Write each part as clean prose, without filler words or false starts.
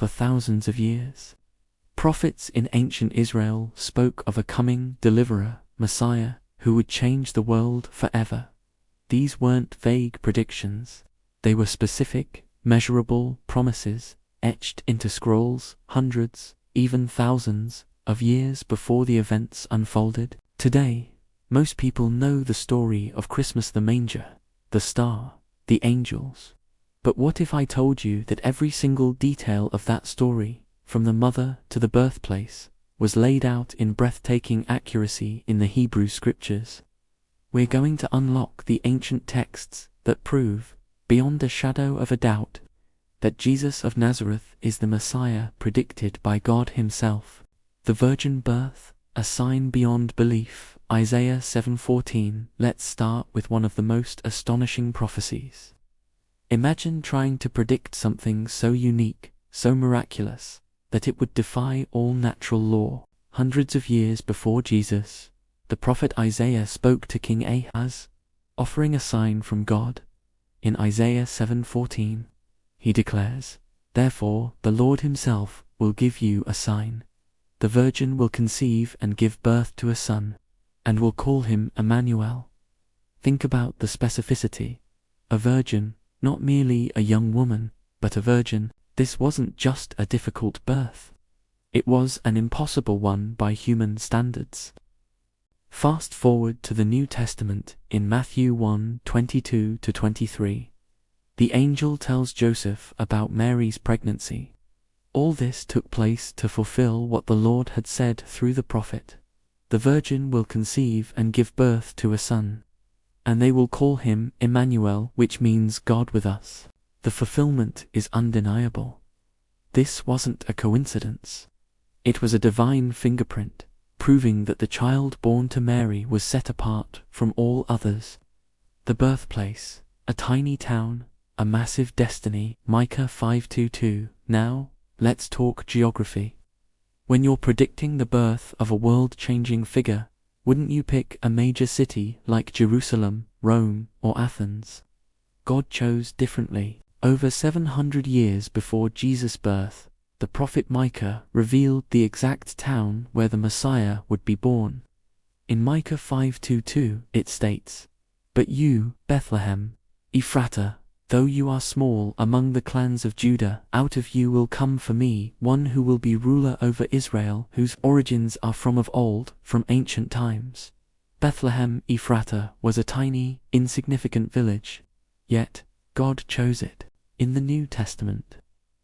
for thousands of years. Prophets in ancient Israel spoke of a coming deliverer, Messiah, who would change the world forever. These weren't vague predictions. They were specific, measurable promises, etched into scrolls hundreds, even thousands, of years before the events unfolded. Today, most people know the story of Christmas: the manger, the star, the angels. But what if I told you that every single detail of that story, from the mother to the birthplace, was laid out in breathtaking accuracy in the Hebrew Scriptures? We're going to unlock the ancient texts that prove, beyond a shadow of a doubt, that Jesus of Nazareth is the Messiah predicted by God Himself. The virgin birth, a sign beyond belief. Isaiah 7:14. Let's start with one of the most astonishing prophecies. Imagine trying to predict something so unique, so miraculous, that it would defy all natural law. Hundreds of years before Jesus, the prophet Isaiah spoke to King Ahaz, offering a sign from God. In Isaiah 7:14, he declares, "Therefore the Lord Himself will give you a sign. The virgin will conceive and give birth to a son, and will call him Emmanuel." Think about the specificity. A virgin, not merely a young woman, but a virgin. This wasn't just a difficult birth. It was an impossible one by human standards. Fast forward to the New Testament in Matthew 1:22-23. The angel tells Joseph about Mary's pregnancy. All this took place to fulfill what the Lord had said through the prophet. The virgin will conceive and give birth to a son, and they will call him Emmanuel, which means God with us. The fulfillment is undeniable. This wasn't a coincidence. It was a divine fingerprint, proving that the child born to Mary was set apart from all others. The birthplace, a tiny town, a massive destiny. Micah 5:22. Now, let's talk geography. When you're predicting the birth of a world-changing figure, wouldn't you pick a major city like Jerusalem, Rome, or Athens? God chose differently. Over 700 years before Jesus' birth, the prophet Micah revealed the exact town where the Messiah would be born. In Micah 5:22, it states, "But you, Bethlehem, Ephratah, though you are small among the clans of Judah, out of you will come for me one who will be ruler over Israel, whose origins are from of old, from ancient times." Bethlehem Ephratah was a tiny, insignificant village, yet God chose it. In the New Testament,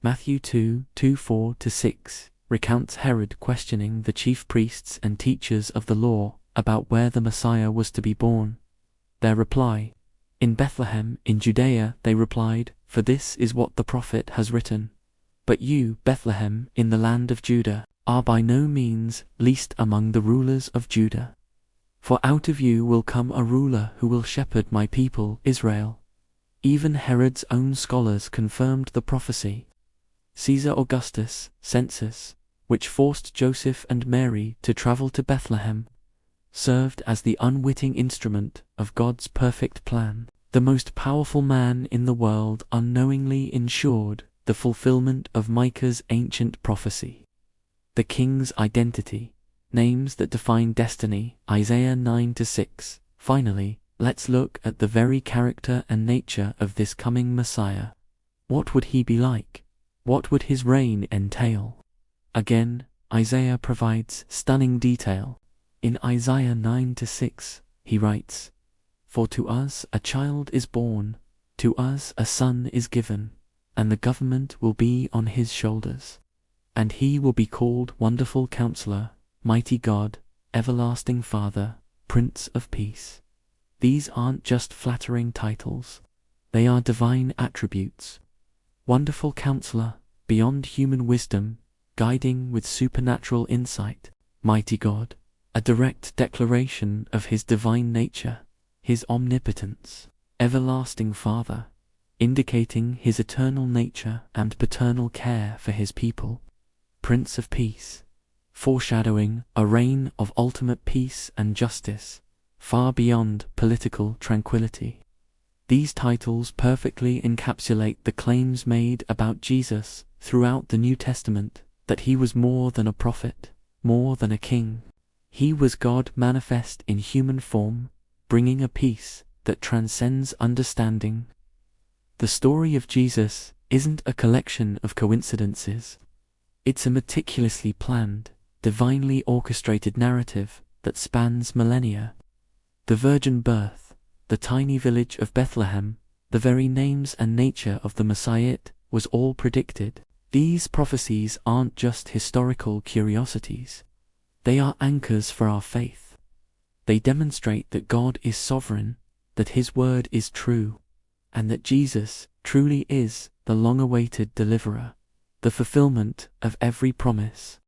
Matthew 2:4-6 recounts Herod questioning the chief priests and teachers of the law about where the Messiah was to be born. Their reply, "In Bethlehem in Judea," they replied, "for this is what the prophet has written. But you, Bethlehem, in the land of Judah, are by no means least among the rulers of Judah. For out of you will come a ruler who will shepherd my people Israel." Even Herod's own scholars confirmed the prophecy. Caesar Augustus' census, which forced Joseph and Mary to travel to Bethlehem, served as the unwitting instrument of God's perfect plan. The most powerful man in the world unknowingly ensured the fulfillment of Micah's ancient prophecy. The king's identity, names that define destiny. Isaiah 9:6. Finally, let's look at the very character and nature of this coming Messiah. What would he be like? What would his reign entail? Again, Isaiah provides stunning detail. In Isaiah 9:6, he writes, "For to us a child is born, to us a son is given, and the government will be on his shoulders. And he will be called Wonderful Counselor, Mighty God, Everlasting Father, Prince of Peace." These aren't just flattering titles. They are divine attributes. Wonderful Counselor, beyond human wisdom, guiding with supernatural insight. Mighty God, a direct declaration of his divine nature, his omnipotence. Everlasting Father, indicating his eternal nature and paternal care for his people. Prince of Peace, foreshadowing a reign of ultimate peace and justice, far beyond political tranquility. These titles perfectly encapsulate the claims made about Jesus throughout the New Testament, that he was more than a prophet, more than a king. He was God manifest in human form, bringing a peace that transcends understanding. The story of Jesus isn't a collection of coincidences. It's a meticulously planned, divinely orchestrated narrative that spans millennia. The virgin birth, the tiny village of Bethlehem, the very names and nature of the Messiah was all predicted. These prophecies aren't just historical curiosities. They are anchors for our faith. They demonstrate that God is sovereign, that his word is true, and that Jesus truly is the long-awaited deliverer, the fulfillment of every promise.